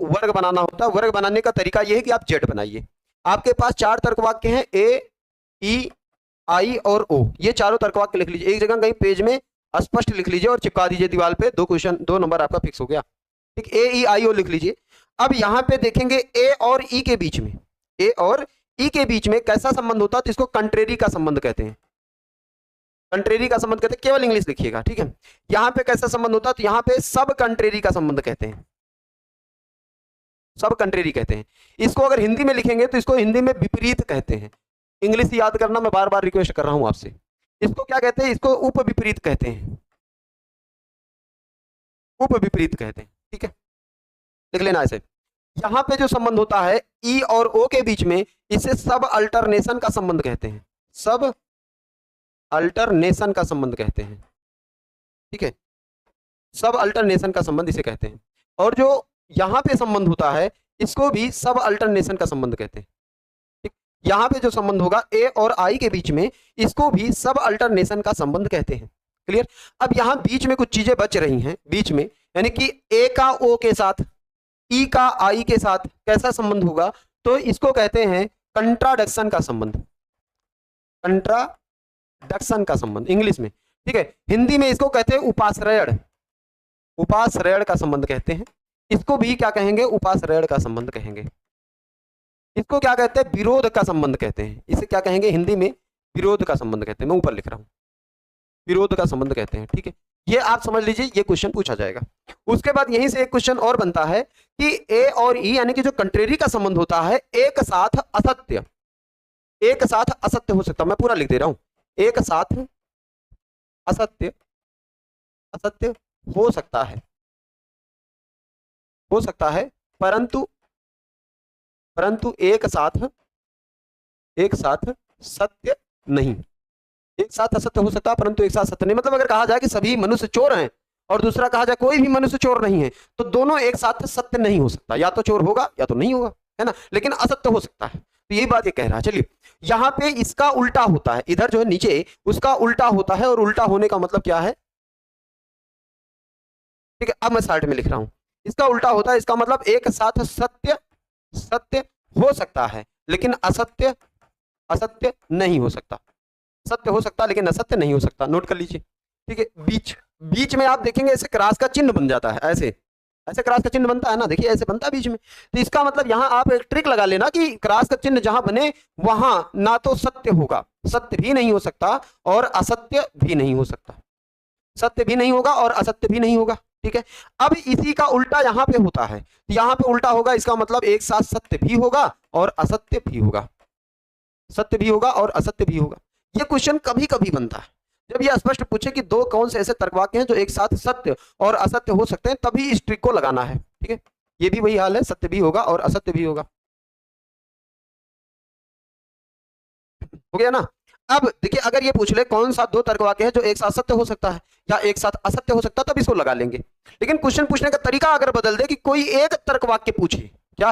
वर्ग बनाना होता है। वर्ग बनाने का तरीका यह है कि आप जेड बनाइए। आपके पास 4 तर्कवाक्य हैं, ए, ई, आई और ओ। ये चारों तर्कवाक्य लिख लीजिए एक जगह कहीं पेज में स्पष्ट लिख लीजिए और चिपका दीजिए दीवार पे। 2 क्वेश्चन 2 नंबर आपका फिक्स हो गया। ठीक, ए, ई, आई, ओ लिख लीजिए। अब यहां पे देखेंगे ए और ई के बीच में, ए और ई के बीच में कैसा संबंध होता है, तो इसको कंट्रेरी का संबंध कहते हैं। कंट्रेरी का संबंध कहते हैं, केवल इंग्लिश लिखिएगा। ठीक है, यहां पे कैसा संबंध होता है, तो यहां पे सब कंट्रेरी का संबंध कहते हैं, सब कंट्रेरी कहते हैं। इसको अगर हिंदी में लिखेंगे तो इसको हिंदी में विपरीत कहते हैं। इंग्लिश याद करना मैं बार बार रिक्वेस्ट कर रहा हूं आपसे। इसको क्या कहते हैं, इसको उप विपरीत कहते हैं, उप विपरीत कहते हैं। ठीक है, लिख लेना ऐसे। यहां पे जो संबंध होता है ई और ओ के बीच में, इसे सब अल्टरनेशन का संबंध कहते हैं, सब अल्टरनेशन का संबंध कहते हैं। ठीक है, सब अल्टरनेशन का संबंध इसे कहते हैं। और जो यहां पे संबंध होता है इसको भी सब अल्टरनेशन का संबंध कहते हैं। ठीक, यहां पे जो संबंध होगा ए और आई के बीच में, इसको भी सब अल्टरनेशन का संबंध कहते हैं। क्लियर। अब यहां बीच में कुछ चीजें बच रही हैं बीच में, यानी कि ए का ओ के साथ, ई का आई के साथ कैसा संबंध होगा, तो इसको कहते हैं कंट्राडक्शन का संबंध, कंट्राडक्शन का संबंध इंग्लिश में। ठीक है, हिंदी में इसको कहते हैं उपाश्रयण, उपाश्रयण का संबंध कहते हैं। इसको भी क्या कहेंगे, उपाश्रयण का संबंध कहेंगे। इसको क्या कहते हैं, विरोध का संबंध कहते हैं। इसे क्या कहेंगे हिंदी में, विरोध का संबंध कहते हैं। मैं ऊपर लिख रहा हूं, विरोध का संबंध कहते हैं। ठीक है, ये आप समझ लीजिए, ये क्वेश्चन पूछा जाएगा। उसके बाद यहीं से एक क्वेश्चन और बनता है कि ए और ई यानी कि जो कंट्रेरी का संबंध होता है, एक साथ असत्य, एक साथ असत्य हो सकता है। मैं पूरा लिख दे रहा हूं, एक साथ असत्य, असत्य हो सकता है, हो सकता है, परंतु परंतु एक साथ, एक साथ सत्य नहीं। एक साथ असत्य हो सकता है परंतु एक साथ सत्य नहीं। मतलब अगर कहा जाए कि सभी मनुष्य चोर हैं और दूसरा कहा जाए कोई भी मनुष्य चोर नहीं है, तो दोनों एक साथ सत्य नहीं हो सकता, या तो चोर होगा या तो नहीं होगा, है ना, लेकिन असत्य हो सकता है। तो यही बात ये कह रहा है। चलिए, यहां पे इसका उल्टा होता है, इधर जो है नीचे उसका उल्टा होता है, और उल्टा होने का मतलब क्या है, ठीक है, अब मैं साइड में लिख रहा हूं, इसका उल्टा होता है, इसका मतलब एक साथ सत्य, सत्य हो सकता है लेकिन असत्य, असत्य नहीं हो सकता। सत्य हो सकता लेकिन असत्य नहीं हो सकता। नोट कर लीजिए। ठीक है, बीच बीच में आप देखेंगे ऐसे क्रॉस का चिन्ह बन जाता है, ऐसे ऐसे क्रॉस का चिन्ह बनता है ना, देखिए ऐसे बनता है बीच में। तो इसका मतलब यहां आप एक ट्रिक लगा लेना कि क्रॉस का चिन्ह जहां बने वहां ना तो सत्य होगा, सत्य भी नहीं हो सकता, और असत्य भी नहीं हो सकता, सत्य भी नहीं होगा और असत्य भी नहीं होगा। ठीक है, अब इसी का उल्टा यहां पे होता है, तो यहां पे उल्टा होगा, इसका मतलब एक साथ सत्य भी होगा और असत्य भी होगा, सत्य भी होगा और असत्य भी होगा। यह क्वेश्चन कभी कभी बनता है जब यह स्पष्ट पूछे कि दो कौन से ऐसे तर्कवाक्य हैं जो एक साथ सत्य और असत्य हो सकते हैं, तभी इस ट्रिक को लगाना है। ठीक है, ये भी वही हाल है, सत्य भी होगा और असत्य भी होगा। हो गया ना। अब देखिए, अगर ये पूछ ले कौन सा दो तर्कवाक्य है जो एक साथ सत्य हो सकता है या एक साथ असत्य हो सकता है, तब इसको लगा लेंगे। लेकिन क्वेश्चन पूछने का तरीका अगर बदल दे कि कोई एक तर्कवाक्य पूछे,